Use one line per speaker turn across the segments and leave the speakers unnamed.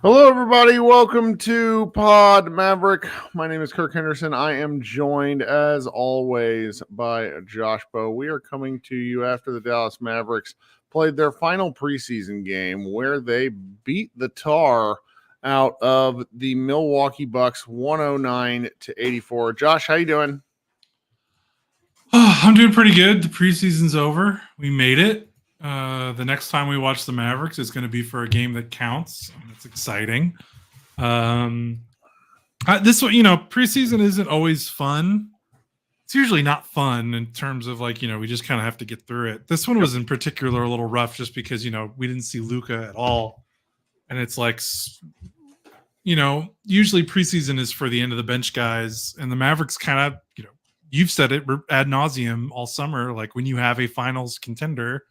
Hello, everybody. Welcome to Pod Maverick. My name is Kirk Henderson. I am joined, as always, by Josh Bowe. We are coming to you after the Dallas Mavericks played their final preseason game, where they beat the tar out of the Milwaukee Bucks 109-84. Josh, how you doing?
Oh, I'm doing pretty good. The preseason's over. We made it. The next time we watch the Mavericks is going to be for a game that counts. That's exciting. This one, preseason isn't always fun. It's usually not fun in terms of we just kind of have to get through it. This one was in particular a little rough just because, we didn't see Luka at all. And it's usually preseason is for the end of the bench guys, and the Mavericks kind of, you've said it ad nauseum all summer. Like when you have a finals contender,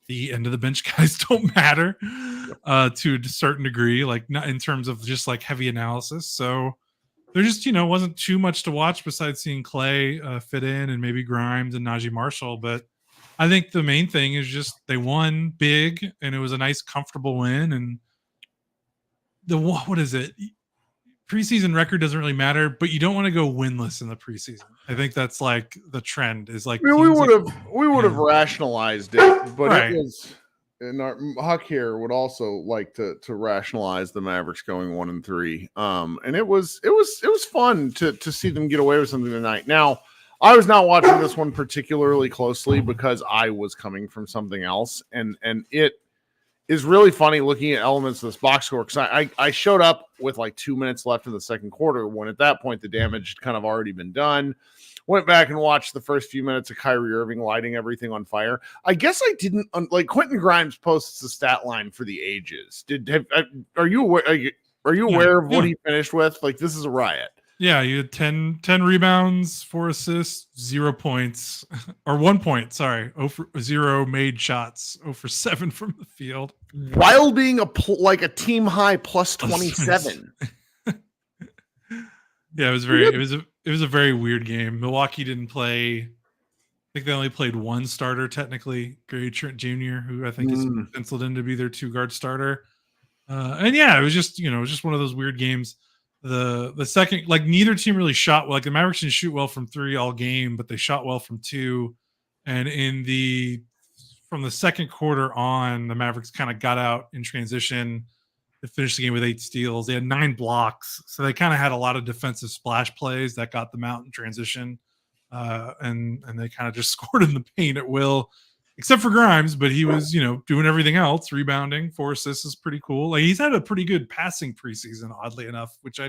the end of the bench guys don't matter to a certain degree, like not in terms of just like heavy analysis. So there just, wasn't too much to watch besides seeing Klay fit in and maybe Grimes and Najee Marshall. But I think the main thing is just they won big and it was a nice, comfortable win. And what is it? Preseason record doesn't really matter, but you don't want to go winless in the preseason. I think that's like the trend is like
we would have rationalized it, but right. It was, and Huck here would also like to rationalize the Mavericks going 1-3. And it was fun to see them get away with something tonight. Now, I was not watching this one particularly closely because I was coming from something else, and it is really funny looking at elements of this box score because I showed up with like 2 minutes left in the second quarter when at that point the damage had kind of already been done. Went back and watched the first few minutes of Kyrie Irving lighting everything on fire. I guess I didn't like Quentin Grimes posts the stat line for the ages. Are you aware of what he finished with? Like, this is a riot.
Yeah, you had 10 rebounds, 4 assists, 0 points, or 1 point, sorry. 0 made shots, 0 for 7 from the field.
While being a team high plus 27.
Yeah, it was a very weird game. Milwaukee didn't play. I think they only played one starter technically, Gary Trent Jr., who I think is penciled in to be their 2-guard starter. And yeah, it was just one of those weird games. The second, like, neither team really shot well. Like the Mavericks didn't shoot well from 3 all game, but they shot well from 2. And from the second quarter on, the Mavericks kind of got out in transition. They finished the game with 8 steals. They had 9 blocks, so they kind of had a lot of defensive splash plays that got them out in transition. And they kind of just scored in the paint at will, except for Grimes, but he was, doing everything else, rebounding. 4 assists is pretty cool. Like, he's had a pretty good passing preseason, oddly enough, which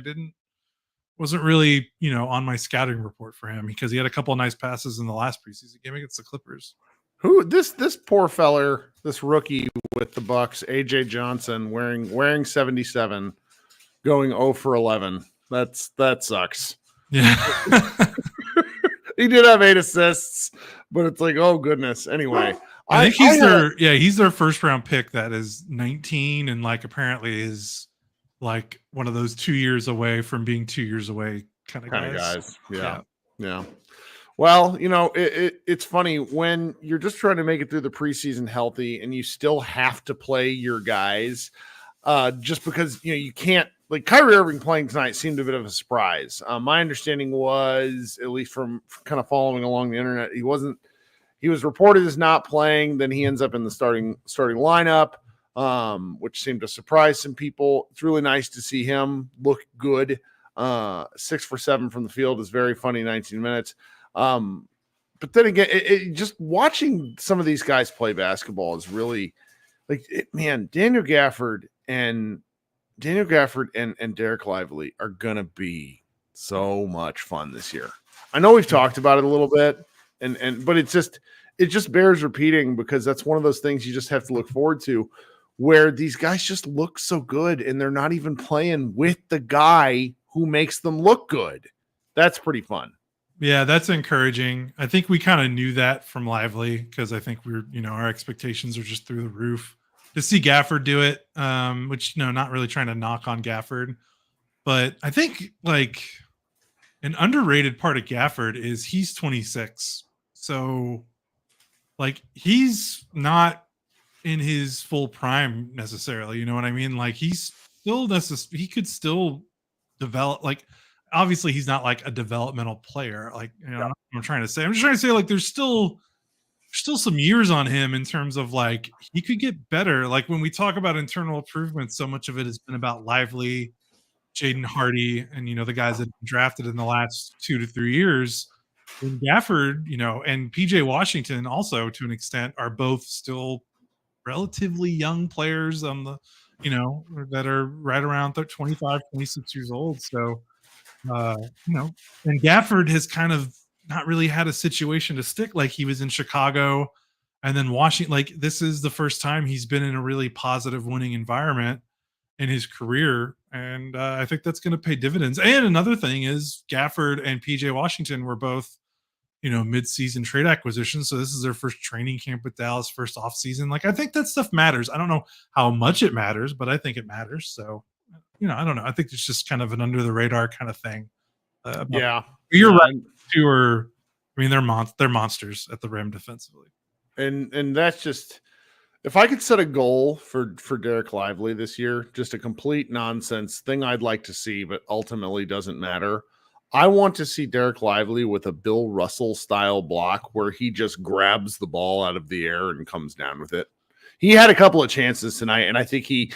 wasn't really, on my scouting report for him because he had a couple of nice passes in the last preseason game against the Clippers.
Who this poor feller, this rookie with the Bucks, AJ Johnson, wearing 77, going 0 for 11. That sucks.
Yeah.
He did have 8 assists, but it's like, oh goodness. Anyway,
I think he's their first round pick that is 19 and like apparently is like one of those 2 years away from being 2 years away kind of guys.
Yeah. Well, it's funny when you're just trying to make it through the preseason healthy and you still have to play your guys just because, you can't. Like, Kyrie Irving playing tonight seemed a bit of a surprise. My understanding was, at least from kind of following along the internet, he was reported as not playing. Then he ends up in the starting lineup, which seemed to surprise some people. It's really nice to see him look good. 6 for 7 from the field is very funny, 19 minutes. But then again, just watching some of these guys play basketball is really man, Daniel Gafford and Derek Lively are going to be so much fun this year. I know we've talked about it a little bit, but it just bears repeating because that's one of those things you just have to look forward to, where these guys just look so good and they're not even playing with the guy who makes them look good. That's pretty fun.
Yeah, that's encouraging. I think we kind of knew that from Lively because I think our expectations are just through the roof. To see Gafford do it, which, not really trying to knock on Gafford, but I think like an underrated part of Gafford is he's 26. So like he's not in his full prime necessarily. You know what I mean? Like he's he could still develop. Like, obviously, he's not like a developmental player. Like, what I'm trying to say. I'm just trying to say, like, there's still some years on him in terms of like he could get better. Like when we talk about internal improvements, so much of it has been about Lively, Jaden Hardy, and the guys that have been drafted in the last 2 to 3 years. And Gafford, and PJ Washington also to an extent are both still relatively young players on the, that are right around 25, 26 years old. So, and Gafford has kind of not really had a situation to stick. Like he was in Chicago and then Washington. Like this is the first time he's been in a really positive winning environment in his career. And I think that's going to pay dividends. And another thing is Gafford and PJ Washington were both, mid-season trade acquisitions. So this is their first training camp with Dallas, first off season. Like I think that stuff matters. I don't know how much it matters, but I think it matters. So, I don't know. I think it's just kind of an under the radar kind of thing. You're right. They're monsters at the rim defensively.
And that's just, if I could set a goal for Derek Lively this year, just a complete nonsense thing I'd like to see, but ultimately doesn't matter. I want to see Derek Lively with a Bill Russell style block where he just grabs the ball out of the air and comes down with it. He had a couple of chances tonight, and I think he,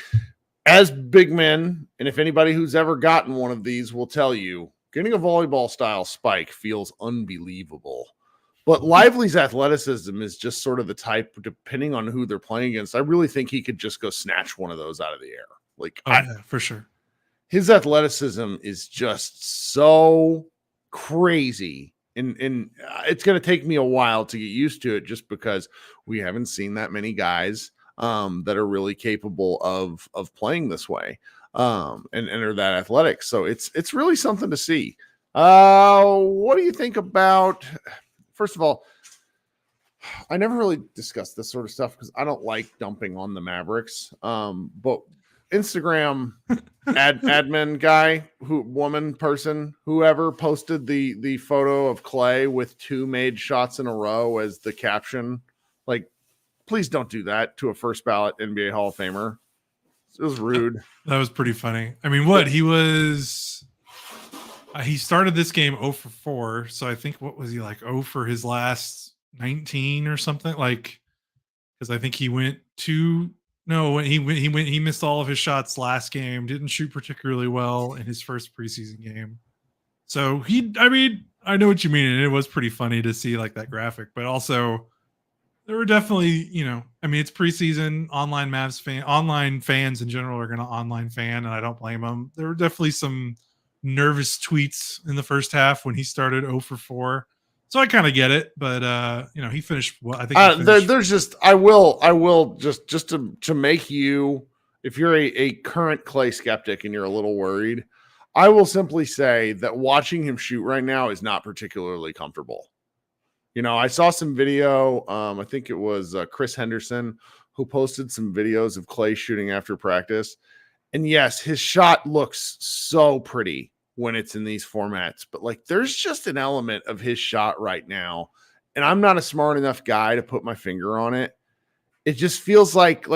as big men, and if anybody who's ever gotten one of these will tell you, getting a volleyball style spike feels unbelievable. But Lively's athleticism is just sort of the type, depending on who they're playing against. I really think he could just go snatch one of those out of the air. Like,
for sure.
His athleticism is just so crazy. And it's going to take me a while to get used to it just because we haven't seen that many guys that are really capable of playing this way and are that athletic. So it's really something to see. What do you think about, first of all, I never really discussed this sort of stuff because I don't like dumping on the Mavericks. But Instagram admin guy, whoever posted the photo of Klay with 2 made shots in a row as the caption. Like, please don't do that to a first ballot NBA Hall of Famer. It was rude.
That was pretty funny. I mean, he started this game 0 for 4. So I think, what was he like 0 for his last 19 or something? Like, because I think he went he missed all of his shots last game, didn't shoot particularly well in his first preseason game. So I know what you mean. And it was pretty funny to see like that graphic, but also there were definitely, it's preseason. Online fans in general are going to online fan, and I don't blame them. There were definitely some nervous tweets in the first half when he started 0 for 4. So I kind of get it, but he finished well. I think
there's just I will just to make you, if you're a current Klay skeptic and you're a little worried, I will simply say that watching him shoot right now is not particularly comfortable. I saw some video. I think it was Chris Henderson who posted some videos of Klay shooting after practice. And yes, his shot looks so pretty when it's in these formats, but like there's just an element of his shot right now. And I'm not a smart enough guy to put my finger on it. It just feels like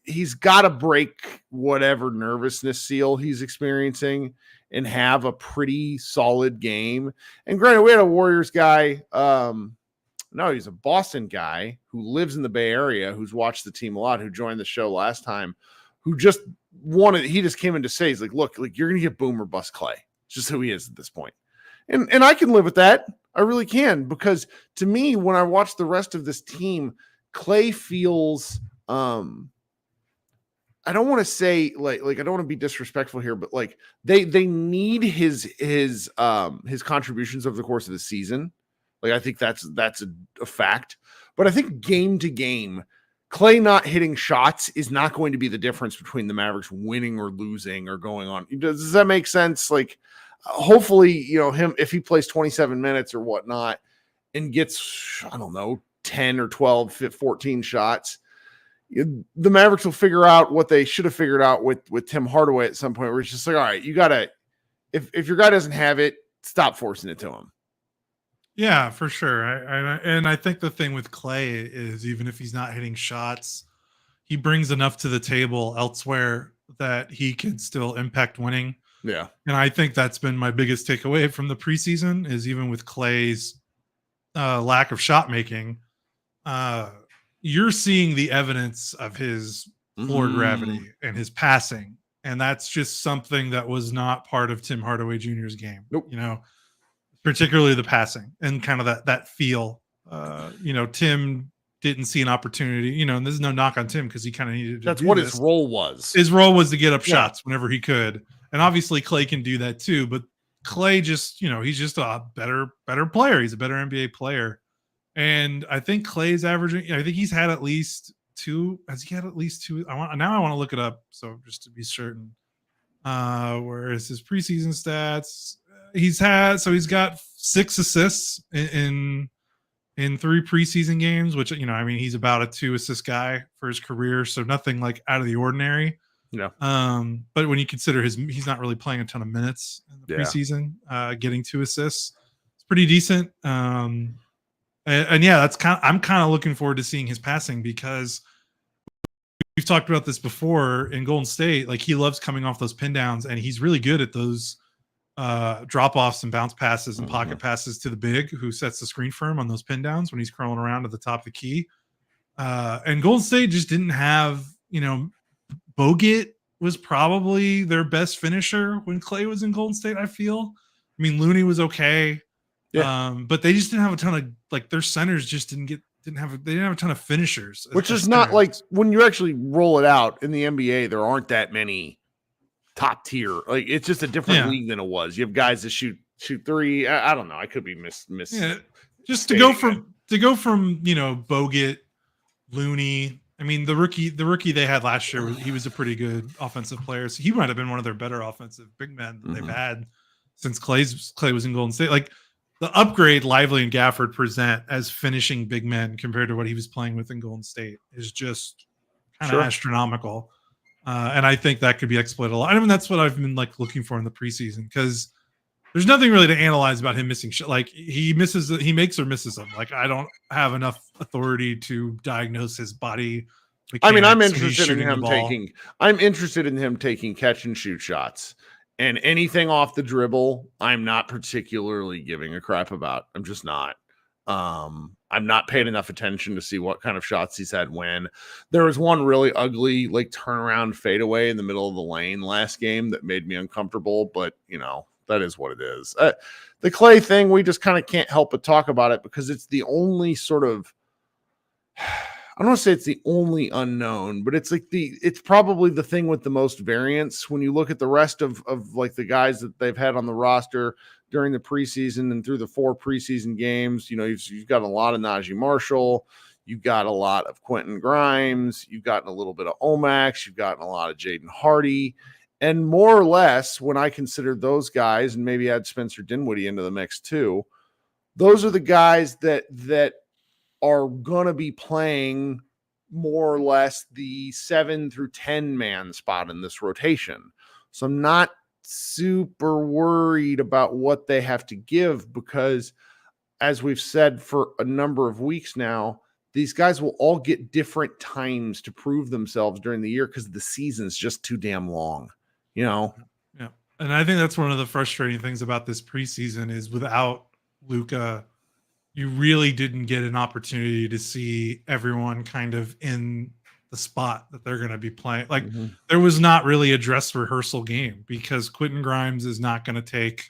he's got to break whatever nervousness seal he's experiencing and have a pretty solid game. And granted, we had a Warriors guy. No, he's a Boston guy who lives in the Bay Area, who's watched the team a lot, who joined the show last time, who just he just came in to say, he's like, look, like you're going to get boom or bust Klay. It's just who he is at this point. And I can live with that. I really can, because to me, when I watch the rest of this team, Klay feels, I don't want to say like I don't want to be disrespectful here, but like they need his contributions over the course of the season. Like I think that's a fact. But I think game to game, Klay not hitting shots is not going to be the difference between the Mavericks winning or losing or going on. Does that make sense? Like, hopefully, him, if he plays 27 minutes or whatnot and gets, I don't know, 10 or 12, 14 shots, the Mavericks will figure out what they should have figured out with Tim Hardaway at some point, where it's just like, all right, you got to, if your guy doesn't have it, stop forcing it to him.
Yeah, for sure. And I think the thing with Klay is, even if he's not hitting shots, he brings enough to the table elsewhere that he can still impact winning.
Yeah.
And I think that's been my biggest takeaway from the preseason is even with Klay's lack of shot making, you're seeing the evidence of his floor gravity and his passing. And that's just something that was not part of Tim Hardaway Jr.'s game.
Nope.
Particularly the passing and kind of that feel. Tim didn't see an opportunity, and there's no knock on Tim because he kind of needed to
That's
do
what
this.
His role was.
His role was to get up shots whenever he could. And obviously Klay can do that too, but Klay just, he's just a better player. He's a better NBA player. And I think Klay's averaging, I think he's had at least two. Has he had at least two? I want to look it up. So just to be certain, where is his preseason stats? He's got 6 assists in 3 preseason games, which, he's about a 2 assist guy for his career. So nothing like out of the ordinary.
Yeah.
But when you consider he's not really playing a ton of minutes in the preseason, getting 2 assists, it's pretty decent. And that's I'm kind of looking forward to seeing his passing because we've talked about this before in Golden State. Like he loves coming off those pin downs and he's really good at those drop offs and bounce passes and pocket passes to the big who sets the screen for him on those pin downs when he's crawling around at the top of the key. And Golden State just didn't have, Bogut was probably their best finisher when Klay was in Golden State, I feel. I mean, Looney was okay. Yeah. But they just didn't have a ton of their centers just didn't have a ton of finishers.
Which is not like when you actually roll it out in the NBA, there aren't that many top tier. Like it's just a different league than it was. You have guys that shoot 3. I don't know. I could be miss. Yeah.
Just to go from Bogut, Looney. I mean, the rookie they had last year he was a pretty good offensive player. So he might have been one of their better offensive big men that they've had since Klay was in Golden State. Like the upgrade Lively and Gafford present as finishing big men compared to what he was playing with in Golden State is just kind of astronomical. And I think that could be exploited a lot. I mean, that's what I've been looking for in the preseason because there's nothing really to analyze about him missing shit. Like he makes or misses them. Like I don't have enough authority to diagnose his body.
I mean, I'm interested in him taking catch and shoot shots, and anything off the dribble, I'm not particularly giving a crap about. I'm just not. I'm not paying enough attention to see what kind of shots he's had when. There was one really ugly turnaround fadeaway in the middle of the lane last game that made me uncomfortable, but that is what it is. The Klay thing, we just kind of can't help but talk about it because it's the only sort of, I don't want to say it's the only unknown, but it's it's probably the thing with the most variance when you look at the rest of the guys that they've had on the roster during the preseason and through the 4 preseason games. You've got a lot of Najee Marshall. You've got a lot of Quentin Grimes. You've gotten a little bit of Omax. You've gotten a lot of Jaden Hardy. And more or less, when I consider those guys and maybe add Spencer Dinwiddie into the mix too, those are the guys that are going to be playing more or less the 7 through 10 man spot in this rotation. So I'm not super worried about what they have to give because, as we've said for a number of weeks now, these guys will all get different times to prove themselves during the year because the season's just too damn long. Yeah.
And I think that's one of the frustrating things about this preseason is without Luka, you really didn't get an opportunity to see everyone kind of in the spot that they're going to be playing. There was not really a dress rehearsal game because Quentin Grimes is not going to take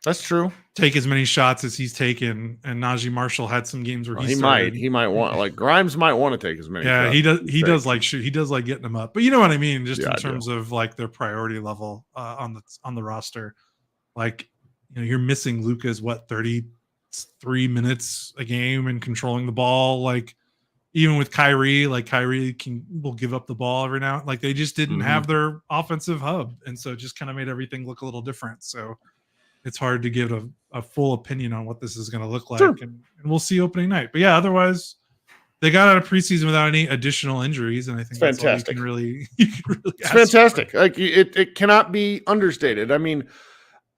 as many shots as he's taken. And Najee Marshall had some games where he
might want Grimes might want to take as many.
Yeah, shots he does like getting them up, but you know what I mean? Just in terms of their priority level on the roster, you're missing Luka's 33 minutes a game and controlling the ball. Even with Kyrie, Kyrie will give up the ball every now. They just didn't have their offensive hub, and so it just kind of made everything look a little different. So it's hard to give a full opinion on what this is going to look like, and we'll see opening night. But yeah, otherwise they got out of preseason without any additional injuries, and I think that's fantastic. All you can really
it's fantastic. It cannot be understated. I mean,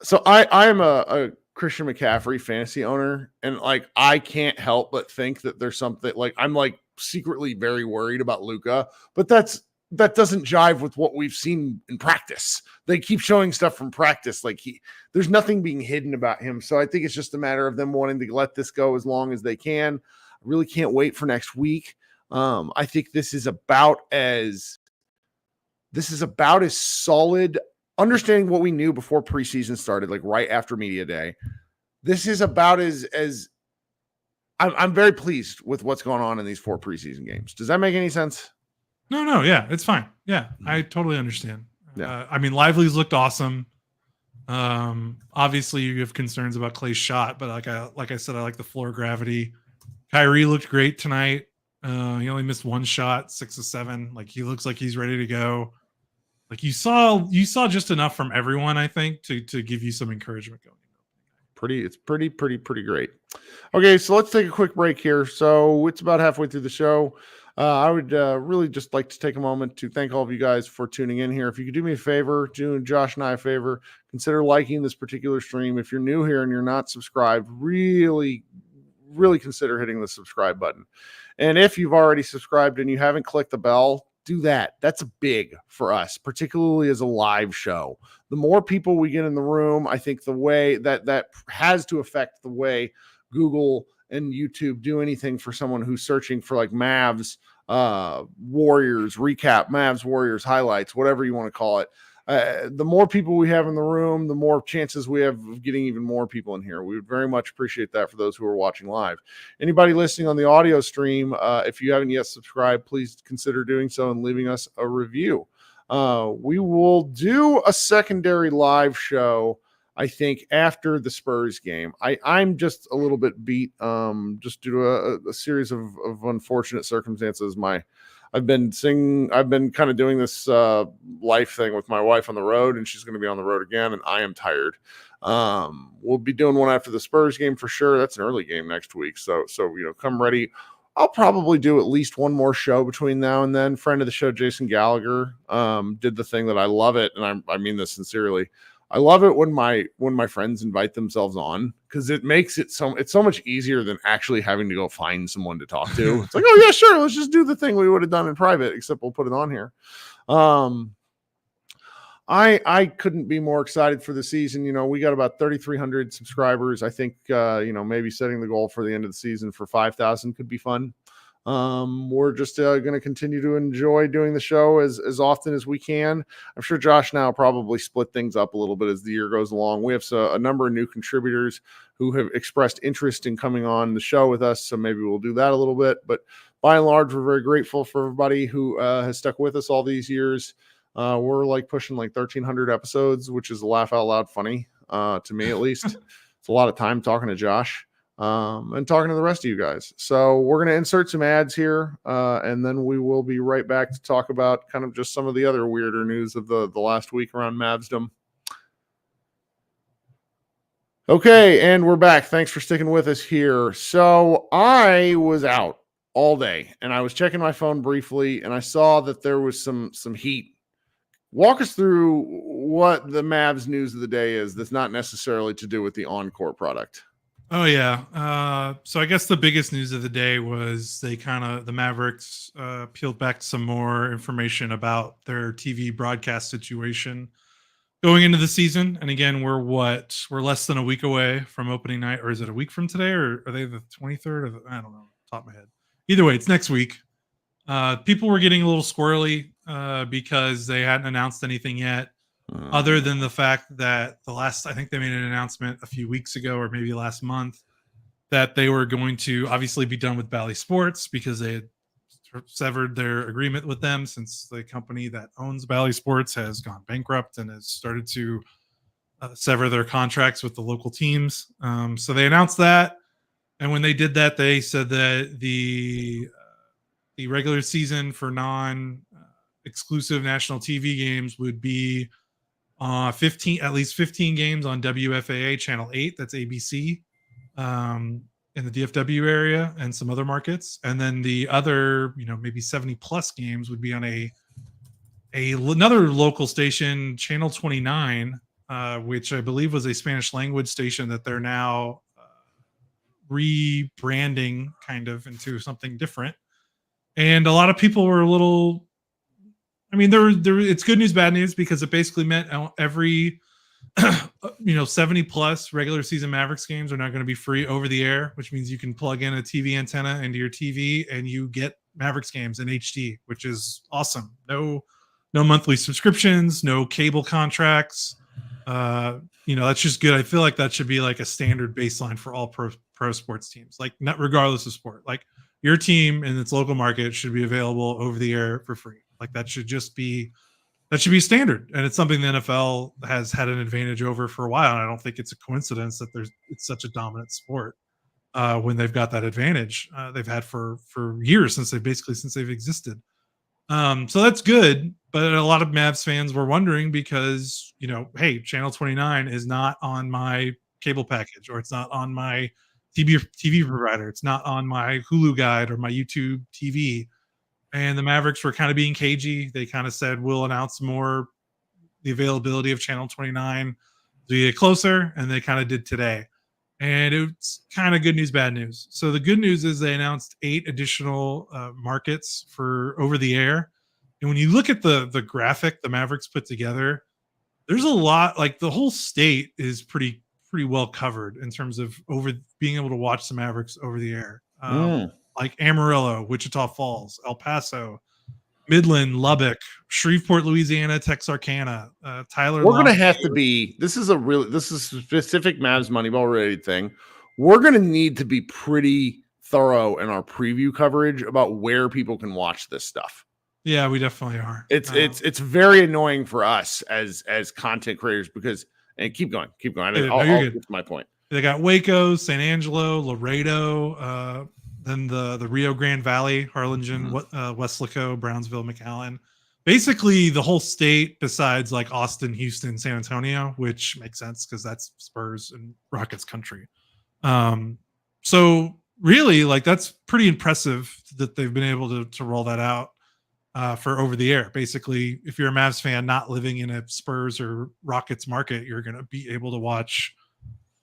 so I am a Christian McCaffrey fantasy owner, and I can't help but think that there's something I'm secretly very worried about Luka, but that's that doesn't jive with what we've seen in practice. They keep showing stuff from practice. Like there's nothing being hidden about him. So I think it's just a matter of them wanting to let this go as long as they can. I really can't wait for next week. I think this is about as solid, understanding what we knew before preseason started, like right after media day. This is about as I'm very pleased with what's going on in these 4 preseason games. Does that make any sense?
No, yeah, it's fine. Yeah, I totally understand. Yeah. I mean, Lively's looked awesome. Obviously, you have concerns about Klay's shot, but like I said, I like the floor gravity. Kyrie looked great tonight. He only missed 1 shot, 6 of 7. Like he looks like he's ready to go. Like you saw just enough from everyone, I think, to give you some encouragement going.
It's pretty great. Okay, so let's take a quick break here. So it's about halfway through the show. I would really just like to take a moment to thank all of you guys for tuning in here. If you could do me a favor, do Josh and I a favor, consider liking this particular stream. If you're new here and you're not subscribed, really consider hitting the subscribe button. And if you've already subscribed and you haven't clicked the bell, do that. That's big for us, particularly as a live show. The more people we get in the room, I think the way that has to affect the way Google and YouTube do anything for someone who's searching for like Mavs, Warriors recap, Mavs, Warriors highlights, whatever you want to call it. The more people we have in the room, the more chances we have of getting even more people in here. We would very much appreciate that for those who are watching live. Anybody listening on the audio stream, if you haven't yet subscribed, please consider doing so and leaving us a review. We will do a secondary live show, I think, after the Spurs game. I'm just a little bit beat just due to a series of unfortunate circumstances. I've been kind of doing this life thing with my wife on the road, and she's going to be on the road again, and I am tired. We'll be doing one after the Spurs game for sure. That's an early game next week. So come ready. I'll probably do at least one more show between now and then. Friend of the show, Jason Gallagher, did the thing that I love it, and I mean this sincerely. I love it when my friends invite themselves on, because it makes it's so much easier than actually having to go find someone to talk to. It's like, oh yeah, sure, let's just do the thing we would have done in private, except we'll put it on here. I couldn't be more excited for the season. We got about 3,300 subscribers. I think maybe setting the goal for the end of the season for 5,000 could be fun. We're just going to continue to enjoy doing the show as often as we can. I'm sure Josh now probably split things up a little bit as the year goes along. We have a number of new contributors who have expressed interest in coming on the show with us, so maybe we'll do that a little bit. But by and large, we're very grateful for everybody who has stuck with us all these years. We're like pushing like 1,300 episodes, which is a laugh out loud funny to me, at least. It's a lot of time talking to Josh. And talking to the rest of you guys. So we're going to insert some ads here, and then we will be right back to talk about kind of just some of the other weirder news of the last week around Mavsdom. Okay, and we're back. Thanks for sticking with us here. So I was out all day, and I was checking my phone briefly, and I saw that there was some heat. Walk us through what the Mavs news of the day is that's not necessarily to do with the on-court product.
Oh yeah. So I guess the biggest news of the day was the Mavericks peeled back some more information about their TV broadcast situation going into the season. And again, we're less than a week away from opening night, or is it a week from today, or are they the 23rd? I don't know, top of my head. Either way, it's next week. People were getting a little squirrely because they hadn't announced anything yet. Other than the fact that I think they made an announcement a few weeks ago, or maybe last month, that they were going to obviously be done with Bally Sports because they had severed their agreement with them, since the company that owns Bally Sports has gone bankrupt and has started to sever their contracts with the local teams. So they announced that. And when they did that, they said that the regular season for non-exclusive national TV games would be at least 15 games on WFAA Channel 8, that's ABC, in the DFW area and some other markets. And then the other, maybe 70 plus games would be on another local station, Channel 29, which I believe was a Spanish language station that they're now rebranding kind of into something different. And a lot of people were I mean, it's good news, bad news, because it basically meant every 70 plus regular season Mavericks games are now going to be free over the air, which means you can plug in a TV antenna into your TV and you get Mavericks games in HD, which is awesome. No monthly subscriptions, no cable contracts. That's just good. I feel like that should be like a standard baseline for all pro sports teams, like not regardless of sport. Like your team in its local market should be available over the air for free. Like that should be standard, and it's something the NFL has had an advantage over for a while. And I don't think it's a coincidence that it's such a dominant sport when they've got that advantage they've had for years since they've existed. So that's good, but a lot of Mavs fans were wondering because hey, Channel 29 is not on my cable package, or it's not on my TV provider, it's not on my Hulu guide or my YouTube TV. And the Mavericks were kind of being cagey. They kind of said, we'll announce more the availability of Channel 29 as we get closer. And they kind of did today. And it's kind of good news, bad news. So the good news is they announced 8 additional markets for over the air. And when you look at the graphic the Mavericks put together, there's a lot, like the whole state is pretty well covered in terms of being able to watch the Mavericks over the air. Like Amarillo, Wichita Falls, El Paso, Midland, Lubbock, Shreveport, Louisiana, Texarkana, Tyler.
We're going to have to be, this is a specific Mavs Moneyball related thing. We're going to need to be pretty thorough in our preview coverage about where people can watch this stuff.
Yeah, we definitely are.
It's very annoying for us as content creators because, and keep going. I'll get to my point.
They got Waco, San Angelo, Laredo, then the Rio Grande Valley, Harlingen, Weslaco, Brownsville, McAllen. Basically, the whole state besides like Austin, Houston, San Antonio, which makes sense because that's Spurs and Rockets country. So really, like that's pretty impressive that they've been able to roll that out for over the air. Basically, if you're a Mavs fan not living in a Spurs or Rockets market, you're going to be able to watch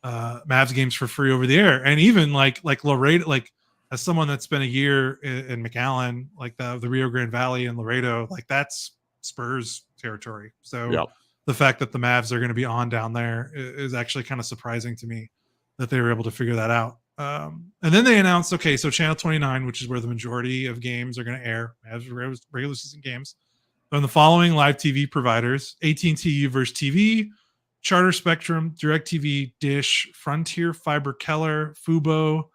Mavs games for free over the air. And even like Laredo, like as someone that's spent a year in McAllen, like the Rio Grande Valley and Laredo, like that's Spurs territory. So the fact that the Mavs are going to be on down there is actually kind of surprising to me that they were able to figure that out. And then they announced, okay, so Channel 29, which is where the majority of games are going to air, as regular season games. So in the following live TV providers: AT&T Uverse TV, Charter Spectrum, DirecTV, Dish, Frontier Fiber Keller, Fubo,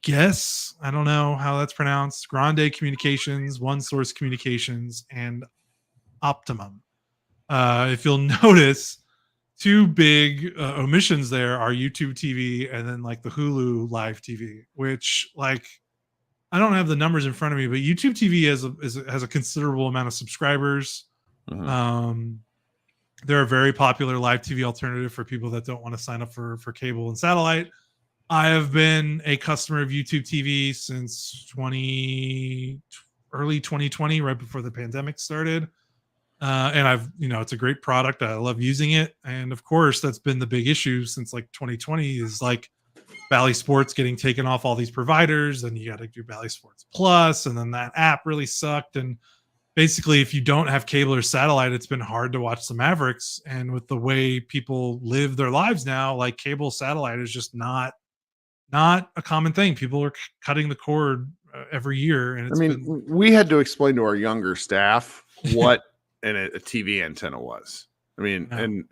I don't know how that's pronounced, Grande Communications, One Source Communications, and Optimum. If you'll notice, 2 big omissions there are YouTube TV and then like the Hulu live TV, which like I don't have the numbers in front of me, but YouTube TV has a considerable amount of subscribers. They're a very popular live TV alternative for people that don't want to sign up for cable and satellite. I have been a customer of YouTube TV since early 2020, right before the pandemic started. And it's a great product. I love using it. And of course, that's been the big issue since like 2020 is like Bally Sports getting taken off all these providers. And you got to do Bally Sports Plus. And then that app really sucked. And basically, if you don't have cable or satellite, it's been hard to watch the Mavericks. And with the way people live their lives now, like cable satellite is just not a common thing. People are cutting the cord every year. And
we had to explain to our younger staff what a TV antenna was. And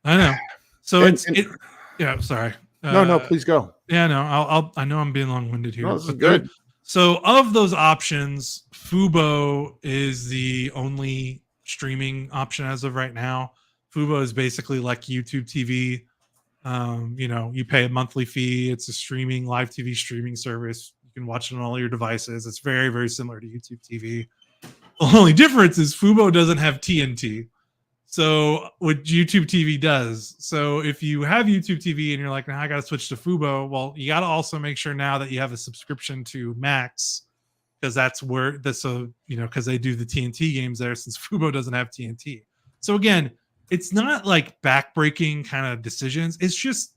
I know. So sorry.
No, please go.
Yeah, no, I know I'm being long-winded here.
No, this is good.
So of those options, Fubo is the only streaming option as of right now. Fubo is basically like YouTube TV. You pay a monthly fee. It's a live TV streaming service. You can watch it on all your devices. It's very, very similar to YouTube TV. The only difference is Fubo doesn't have TNT. So what YouTube TV does. So if you have YouTube TV and you're like, I got to switch to Fubo. Well, you got to also make sure now that you have a subscription to Max, because because they do the TNT games there, since Fubo doesn't have TNT. So again, it's not like backbreaking kind of decisions. It's just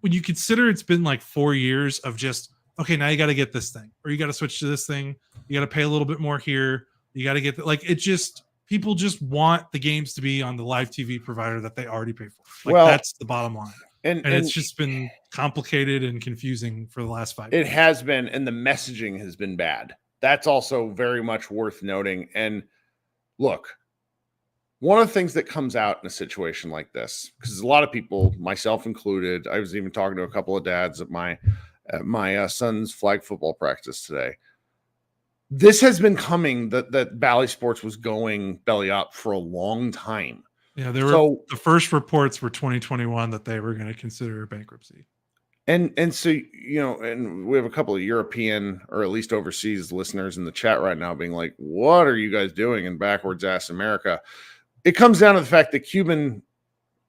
when you consider it's been like 4 years of just, okay, now you got to get this thing, or you got to switch to this thing. You got to pay a little bit more here. You got to get people just want the games to be on the live TV provider that they already pay for. That's the bottom line. And it's just been complicated and confusing for the last 5 years.
It has been, and the messaging has been bad. That's also very much worth noting. And look, one of the things that comes out in a situation like this, because a lot of people, myself included, I was even talking to a couple of dads at my son's flag football practice today. This has been coming, that Bally Sports was going belly up for a long time.
Yeah, the first reports were 2021 that they were going to consider bankruptcy.
And so, and we have a couple of European or at least overseas listeners in the chat right now being like, what are you guys doing in backwards ass America? It comes down to the fact that Cuban,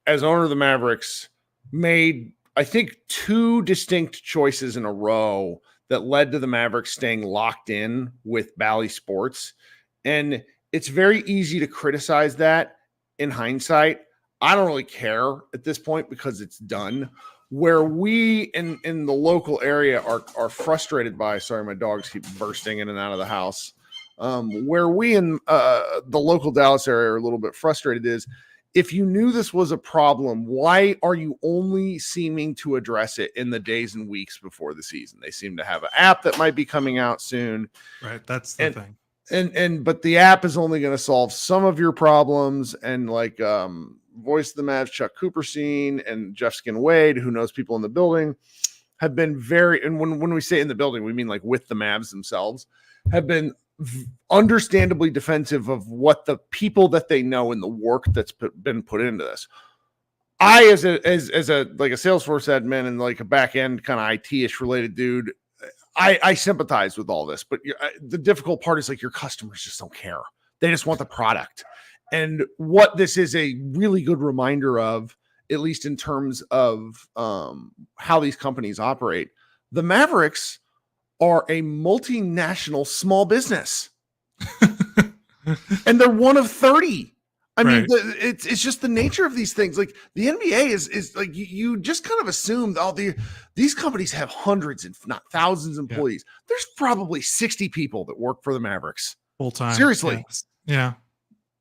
as owner of the Mavericks, made, I think, 2 distinct choices in a row that led to the Mavericks staying locked in with Bally Sports. And it's very easy to criticize that in hindsight. I don't really care at this point because it's done. Where we in the local area are frustrated by, sorry, my dogs keep bursting in and out of the house. Where we in the local Dallas area are a little bit frustrated is, if you knew this was a problem, why are you only seeming to address it in the days and weeks before the season? They seem to have an app that might be coming out soon.
Right. That's the thing.
But the app is only going to solve some of your problems. And like Voice of the Mavs, Chuck Cooperstein and Jeff Skin Wade, who knows people in the building, have been very, and when we say in the building, we mean like with the Mavs themselves, have been understandably defensive of what the people that they know and the work that's been put into this. I, as a like a Salesforce admin and like a back end kind of IT-ish related dude, I sympathize with all this, but the difficult part is like your customers just don't care. They just want the product. And what this is a really good reminder of, at least in terms of how these companies operate, the Mavericks are a multinational small business. And they're one of 30. I mean, it's just the nature of these things. Like the NBA is like, you just kind of assume these companies have hundreds, if not thousands of employees. Yeah. There's probably 60 people that work for the Mavericks
full time.
Seriously.
Yeah.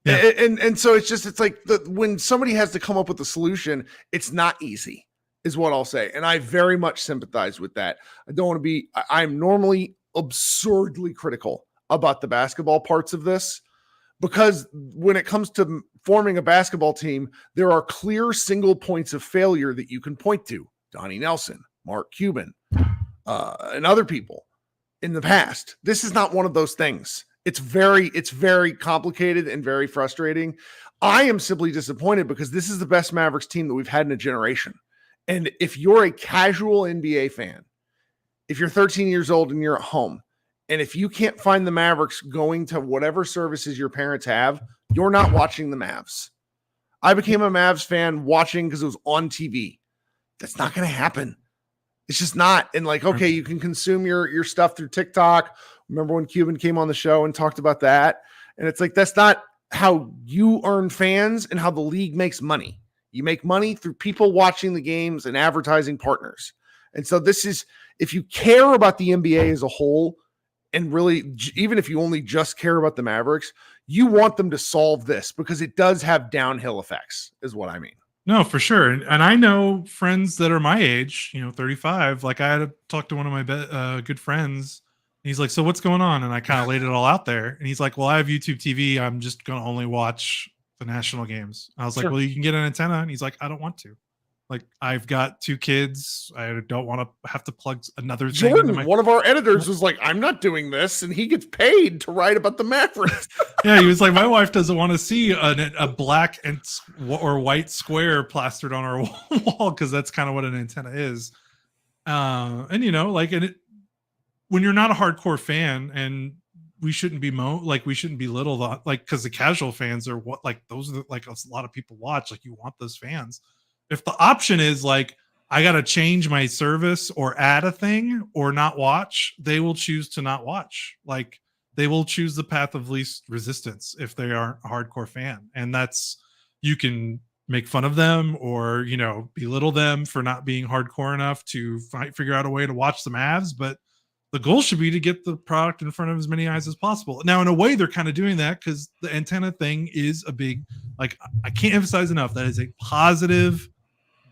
And so it's like when somebody has to come up with a solution, it's not easy, is what I'll say. And I very much sympathize with that. I don't want to be, I'm normally absurdly critical about the basketball parts of this, because when it comes to forming a basketball team, there are clear single points of failure that you can point to. Donnie Nelson, Mark Cuban, and other people in the past. This is not one of those things. It's very complicated and very frustrating. I am simply disappointed because this is the best Mavericks team that we've had in a generation. And if you're a casual NBA fan, if you're 13 years old and you're at home, and if you can't find the Mavericks going to whatever services your parents have, you're not watching the Mavs. I became a Mavs fan watching because it was on TV. That's not going to happen. It's just not. And like, okay, you can consume your stuff through TikTok. Remember when Cuban came on the show and talked about that? And it's like, that's not how you earn fans and how the league makes money. You make money through people watching the games and advertising partners. And so this is, if you care about the NBA as a whole, and really, even if you only just care about the Mavericks, you want them to solve this because it does have downhill effects, is what I mean.
No, for sure. And I know friends that are my age, 35. Like I had to talk to one of my good friends. And he's like, so what's going on? And I kind of laid it all out there. And he's like, well, I have YouTube TV. I'm just going to only watch the national games. I was like, well, you can get an antenna. And he's like, I don't want to. Like, I've got 2 kids. I don't want to have to plug another thing.
Jordan, one of our editors, was like, I'm not doing this. And he gets paid to write about the Mavericks.
Yeah, he was like, my wife doesn't want to see a black or white square plastered on our wall because that's kind of what an antenna is. And, when you're not a hardcore fan, and we shouldn't be we shouldn't belittle because the casual fans are those are like a lot of people watch. Like, you want those fans. If the option is like, I got to change my service or add a thing or not watch, they will choose to not watch. Like, they will choose the path of least resistance if they aren't a hardcore fan. And you can make fun of them or, belittle them for not being hardcore enough to figure out a way to watch the Mavs. But the goal should be to get the product in front of as many eyes as possible. Now, in a way, they're kind of doing that because the antenna thing is a big, like, I can't emphasize enough, that is a positive,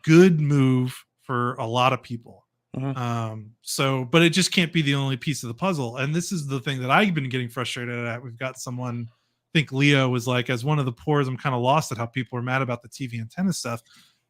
good move for a lot of people. But it just can't be the only piece of the puzzle. And this is the thing that I've been getting frustrated at. We've got someone, I think Leo was like, as one of the poors, I'm kind of lost at how people are mad about the TV antenna stuff.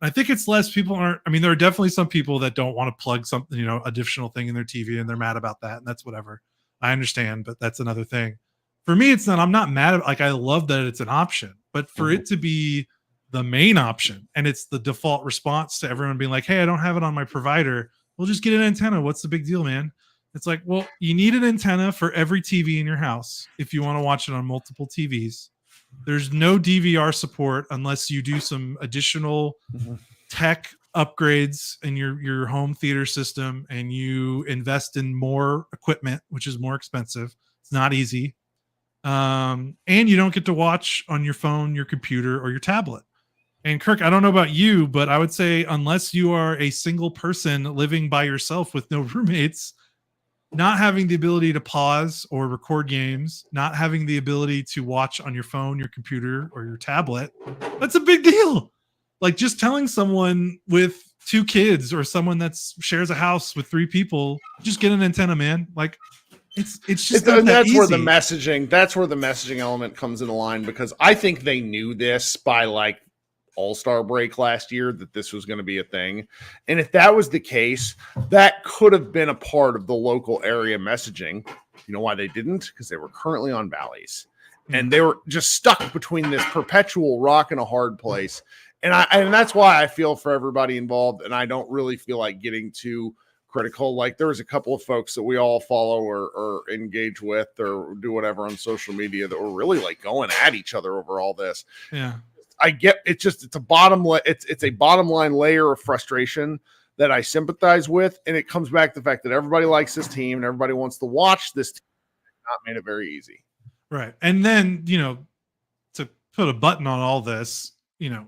I think it's less people aren't. I mean, there are definitely some people that don't want to plug something, additional thing in their TV, and they're mad about that, and that's whatever. I understand, but that's another thing. For me, it's not. I'm not mad at. Like, I love that it's an option, but for it to be the main option and it's the default response to everyone being like, "Hey, I don't have it on my provider. Well, just get an antenna. What's the big deal, man?" It's like, well, you need an antenna for every TV in your house if you want to watch it on multiple TVs. There's no DVR support unless you do some additional tech upgrades in your home theater system and you invest in more equipment, which is more expensive. It's not easy. And you don't get to watch on your phone, your computer, or your tablet. And Kirk, I don't know about you, but I would say unless you are a single person living by yourself with no roommates, not having the ability to pause or record games, not having the ability to watch on your phone, your computer, or your tablet, that's a big deal. Like, just telling someone with 2 kids or someone that shares a house with 3 people, just get an antenna, man. Like, it's just not that easy.
Where the messaging element comes into line, because I think they knew this by like All-Star break last year that this was going to be a thing. And if that was the case, that could have been a part of the local area messaging. You know why they didn't? Because they were currently on Bally's and they were just stuck between this perpetual rock and a hard place. And that's why I feel for everybody involved. And I don't really feel like getting too critical. Like, there was a couple of folks that we all follow or engage with or do whatever on social media that were really like going at each other over all this.
Yeah.
I get it's a bottom line layer of frustration that I sympathize with, and it comes back to the fact that everybody likes this team and everybody wants to watch this team. Not made it very easy,
right? And then to put a button on all this,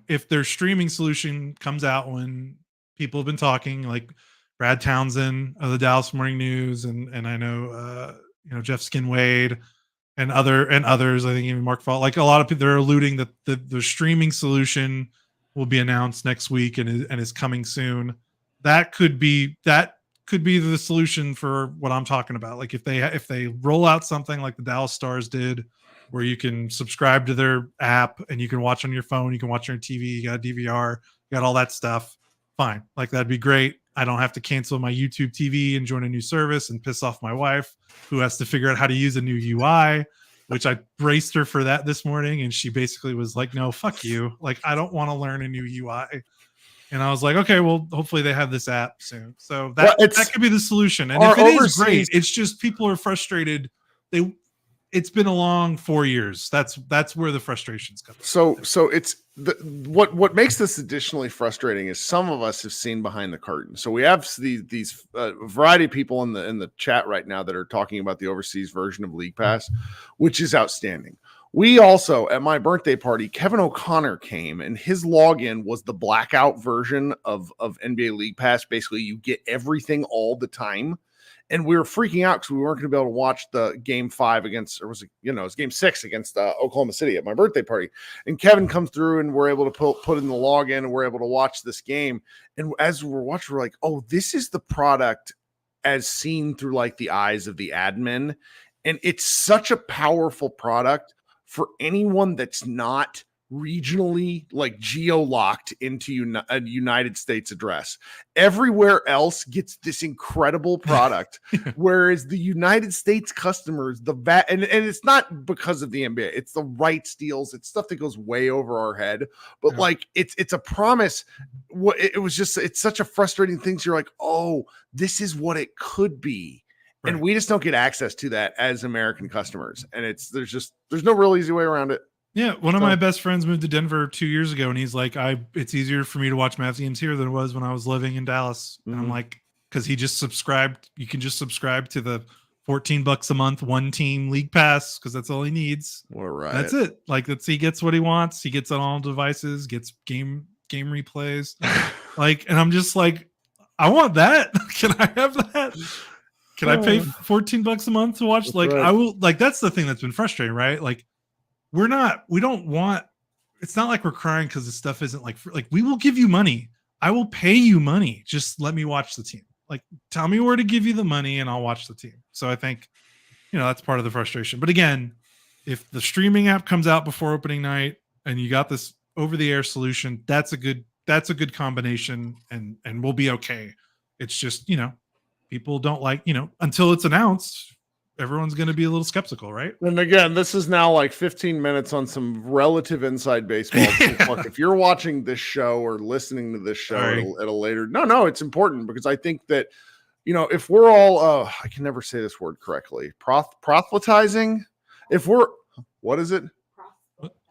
if their streaming solution comes out when people have been talking, like Brad Townsend of the Dallas Morning News, and I know Jeff Skinwade. And others, I think even Mark Fall, like a lot of people, they're alluding that the streaming solution will be announced next week and is coming soon. That could be the solution for what I'm talking about. Like, if they roll out something like the Dallas Stars did, where you can subscribe to their app and you can watch on your phone, you can watch on your TV, you got DVR, you got all that stuff. Fine, like that'd be great. I don't have to cancel my YouTube TV and join a new service and piss off my wife, who has to figure out how to use a new UI, which I braced her for that this morning. And she basically was like, no, fuck you. Like, I don't want to learn a new UI. And I was like, okay, well, hopefully they have this app soon. So that could be the solution. And if it is great, it's just people are frustrated. It's been a long 4 years. That's where the frustrations come.
So it's what makes this additionally frustrating is some of us have seen behind the curtain. So we have these variety of people in the chat right now that are talking about the overseas version of League Pass, which is outstanding. We also, at my birthday party, Kevin O'Connor came and his login was the blackout version of NBA League Pass. Basically, you get everything all the time. And we were freaking out because we weren't going to be able to watch the game 5 against, or was it, it was game 6 against Oklahoma City at my birthday party. And Kevin comes through and we're able to put in the login and we're able to watch this game. And as we're watching, we're like, oh, this is the product as seen through like the eyes of the admin. And it's such a powerful product for anyone that's not regionally like geo-locked into a United States address. Everywhere else gets this incredible product, whereas the United States customers, and it's not because of the NBA, it's the rights deals, it's stuff that goes way over our head, but like it's a promise. It's such a frustrating thing. So you're like, oh, this is what it could be. Right. And we just don't get access to that as American customers. And there's no real easy way around it.
Yeah, one of my best friends moved to Denver 2 years ago, and he's like, it's easier for me to watch Mavs games here than it was when I was living in Dallas. And I'm like, because he just subscribed. You can just subscribe to the $14 a month, one team league pass, because that's all he needs.
All right.
That's it. Like, he gets what he wants. He gets on all devices, gets game replays. And I'm just like, I want that. Can I have that? Can I pay $14 a month to watch?
That's
like,
right.
I will. Like, that's the thing that's been frustrating, right? Like, we don't want. It's not like we're crying because the stuff isn't like we will give you money. I will pay you money. Just let me watch the team. Like, tell me where to give you the money and I'll watch the team. So I think, that's part of the frustration. But again, if the streaming app comes out before opening night and you got this over the air solution, that's a good combination and we'll be okay. It's just, people don't like, until it's announced, everyone's going to be a little skeptical, right?
And again, this is now like 15 minutes on some relative inside baseball.
Yeah.
Look, if you're watching this show or listening to this show at a later, no, it's important because I think that, if we're all, I can never say this word correctly, proselytizing. What is it?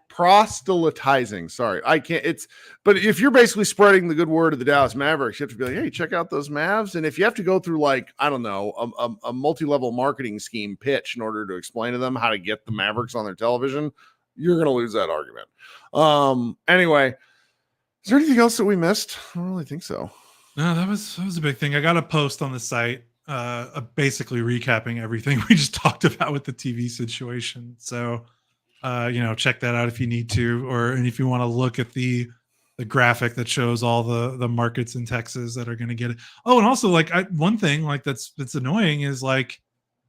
Proselytizing. Sorry, I can't. But if you're basically spreading the good word of the Dallas Mavericks, you have to be like, hey, check out those Mavs. And if you have to go through like, I don't know, a multi-level marketing scheme pitch in order to explain to them how to get the Mavericks on their television, you're going to lose that argument. Anyway, is there anything else that we missed? I don't really think so.
No, that was a big thing. I got a post on the site, basically recapping everything we just talked about with the TV situation. So, check that out if you need to, and if you want to look at the graphic that shows all the markets in Texas that are going to get it. Oh, and also one thing that's annoying is like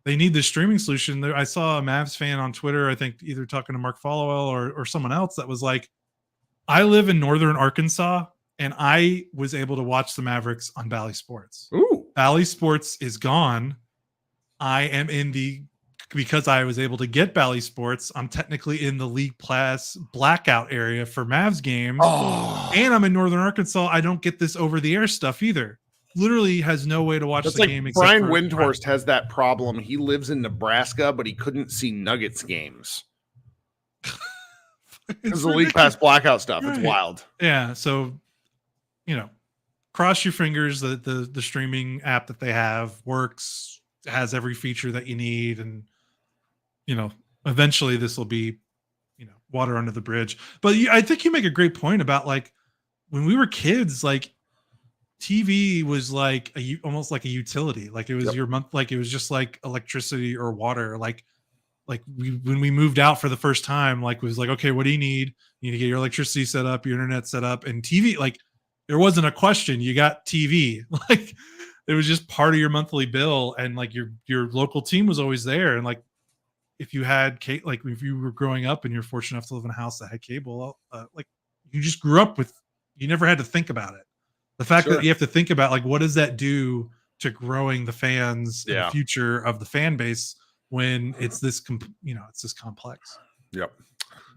they need the streaming solution. I saw a Mavs fan on Twitter, I think either talking to Mark Followell or someone else that was like, I live in northern Arkansas and I was able to watch the Mavericks on Bally Sports.
Ooh.
Bally Sports is gone. I am because I was able to get Bally Sports, I'm technically in the League Pass blackout area for Mavs games.
Oh.
And I'm in Northern Arkansas. I don't get this over-the-air stuff either. Literally has no way to watch the game.
Brian Windhorst has that problem. He lives in Nebraska, but he couldn't see Nuggets games. Because the League Pass blackout stuff. Right. It's wild.
Yeah, so, cross your fingers that the streaming app that they have works, has every feature that you need, and eventually this will be, water under the bridge. But I think you make a great point about like when we were kids, like TV was like almost like a utility. Like it was your month, like it was just like electricity or water. Like when we moved out for the first time, like it was like, okay, what do you need? You need to get your electricity set up, your internet set up, and TV. Like there wasn't a question. You got TV. Like it was just part of your monthly bill, and like your local team was always there. And like if you had if you were growing up and you're fortunate enough to live in a house that had cable, like you just grew up with, you never had to think about it. The fact that you have to think about like what does that do to growing the fans and the future of the fan base when it's this it's this complex.
Yep.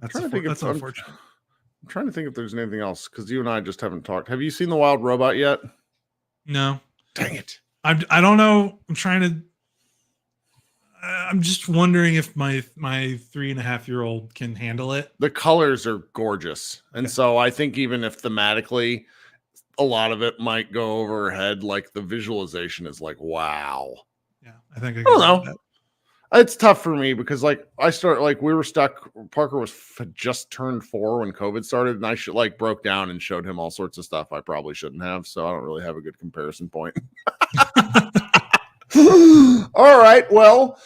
That's unfortunate.
I'm trying to think if there's anything else because you and I just haven't talked. Have you seen The Wild Robot yet?
No.
Dang it.
I don't know. I'm just wondering if my 3.5-year-old can handle it.
The colors are gorgeous. And so I think even if thematically a lot of it might go over her head, like the visualization is like, wow.
Yeah. I think I
don't know. That. It's tough for me because we were stuck. Parker had just turned 4 when COVID started, and I broke down and showed him all sorts of stuff I probably shouldn't have. So I don't really have a good comparison point. All right. Well,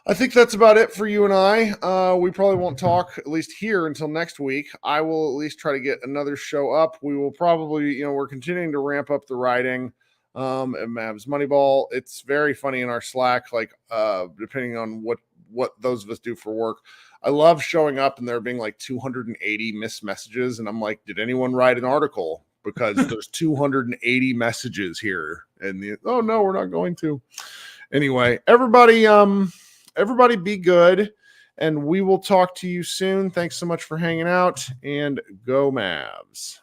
I think that's about it for you and I. We probably won't talk, at least here, until next week. I will at least try to get another show up. We will probably, we're continuing to ramp up the writing at Mavs Moneyball. It's very funny in our Slack, depending on what those of us do for work. I love showing up and there being like 280 missed messages. And I'm like, did anyone write an article? Because there's 280 messages here. And oh no, we're not going to. Anyway, everybody be good, and we will talk to you soon. Thanks so much for hanging out, and go Mavs.